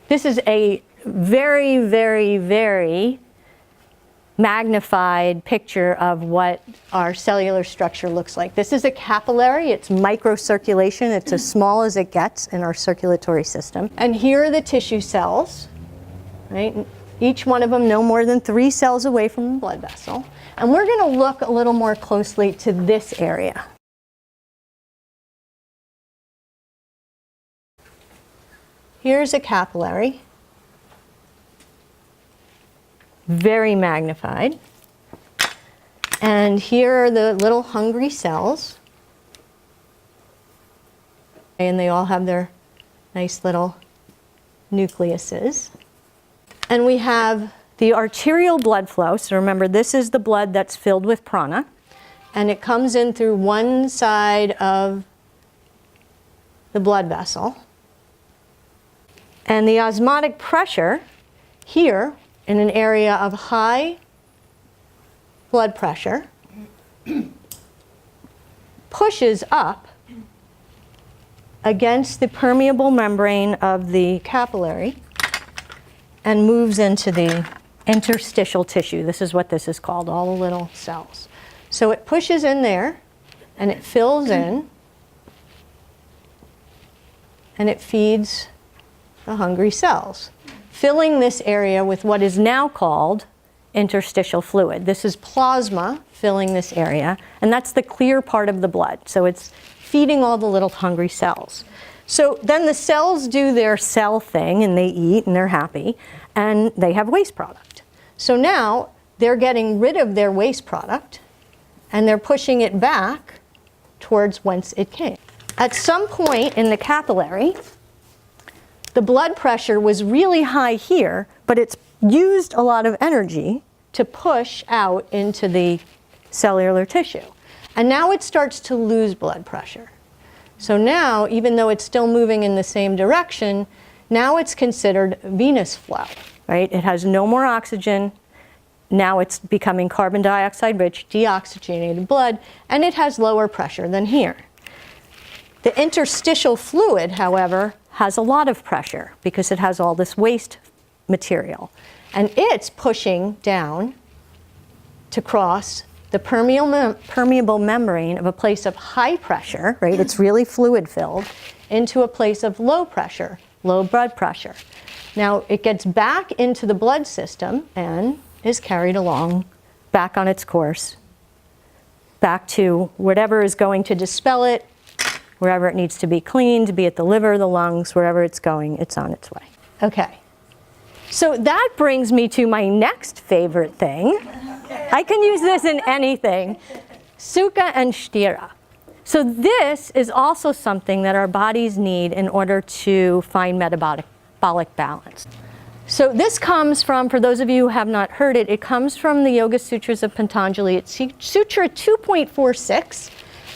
This is a very, very, very magnified picture of what our cellular structure looks like. This is a capillary. It's microcirculation. It's as small as it gets in our circulatory system. And here are the tissue cells, right? Each one of them no more than 3 cells away from the blood vessel. And we're going to look a little more closely to this area. Here's a capillary. Very magnified. And here are the little hungry cells. And they all have their nice little nucleuses. And we have the arterial blood flow. So remember, this is the blood that's filled with prana. And it comes in through one side of the blood vessel. And the osmotic pressure here, in an area of high blood pressure, pushes up against the permeable membrane of the capillary and moves into the interstitial tissue. This is what this is called, all the little cells. So it pushes in there, and it fills in, and it feeds the hungry cells, filling this area with what is now called interstitial fluid. This is plasma filling this area, and that's the clear part of the blood. So it's feeding all the little hungry cells. So then the cells do their cell thing, and they eat, and they're happy, and they have waste product. So now they're getting rid of their waste product, and they're pushing it back towards whence it came. At some point in the capillary, the blood pressure was really high here, but it's used a lot of energy to push out into the cellular tissue. And now it starts to lose blood pressure. So now, even though it's still moving in the same direction, now it's considered venous flow, right? It has no more oxygen. Now it's becoming carbon dioxide rich, deoxygenated blood, and it has lower pressure than here. The interstitial fluid, however, has a lot of pressure because it has all this waste material. And it's pushing down to cross the permeable membrane of a place of high pressure, right? It's really fluid filled, into a place of low pressure, low blood pressure. Now it gets back into the blood system and is carried along back on its course, back to whatever is going to dispel it, wherever it needs to be cleaned, be it the liver, the lungs, wherever it's going, it's on its way. Okay. So that brings me to my next favorite thing. I can use this in anything. Sukha and Sthira. So this is also something that our bodies need in order to find metabolic balance. So this comes from, for those of you who have not heard it, it comes from the Yoga Sutras of Patanjali. It's Sutra 2.46.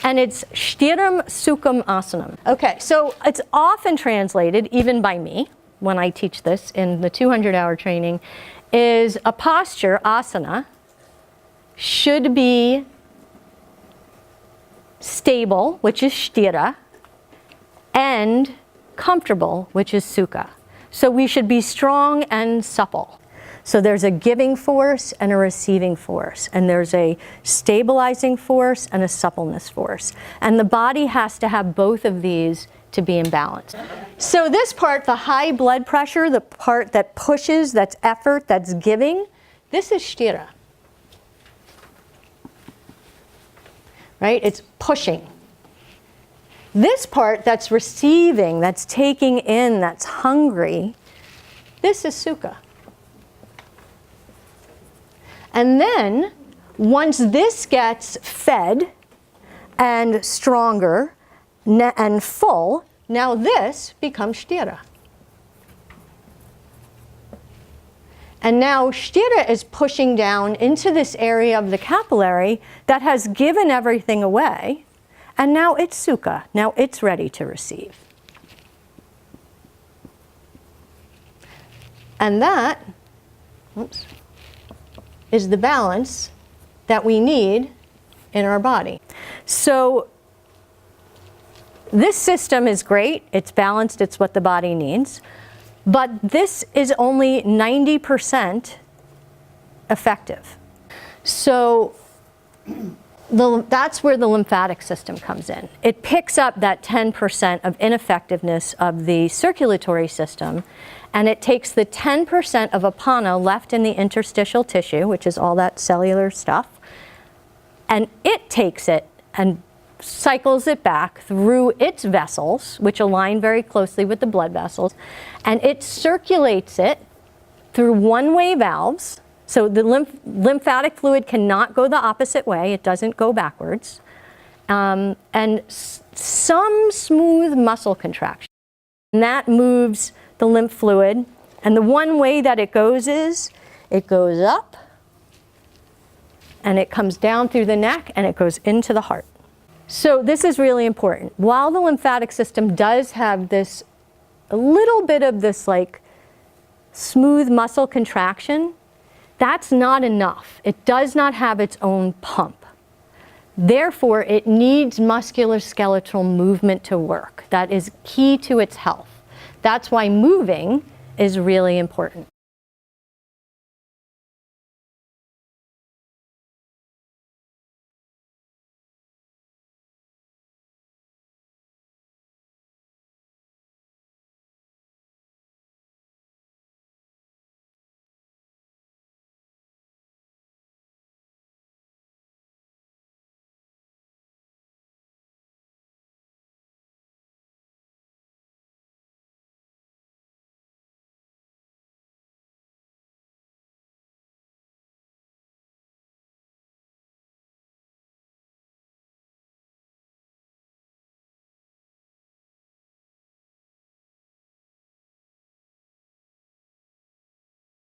And it's Sthiram Sukham Asanam. Okay, so it's often translated, even by me, when I teach this in the 200-hour training, is a posture, asana, should be stable, which is Sthira, and comfortable, which is Sukha. So we should be strong and supple. So there's a giving force and a receiving force, and there's a stabilizing force and a suppleness force. And the body has to have both of these to be in balance. So this part, the high blood pressure, the part that pushes, that's effort, that's giving, this is Sthira. Right? It's pushing. This part that's receiving, that's taking in, that's hungry, this is Sukha. And then, once this gets fed and stronger and full, now this becomes Sthira. And now Sthira is pushing down into this area of the capillary that has given everything away, and now it's Sukha. Now it's ready to receive. And that, oops, is the balance that we need in our body. So this system is great. It's balanced. It's what the body needs. But this is only 90% effective. So that's where the lymphatic system comes in. It picks up that 10% of ineffectiveness of the circulatory system, and it takes the 10% of apana left in the interstitial tissue, which is all that cellular stuff, and it takes it and cycles it back through its vessels, which align very closely with the blood vessels, and it circulates it through one-way valves. So the lymphatic fluid cannot go the opposite way. It doesn't go backwards. And some smooth muscle contraction. And that moves the lymph fluid. And the one way that it goes is it goes up, and it comes down through the neck, and it goes into the heart. So this is really important. While the lymphatic system does have this, a little bit of this like smooth muscle contraction, that's not enough. It does not have its own pump. Therefore, it needs musculoskeletal movement to work. That is key to its health. That's why moving is really important.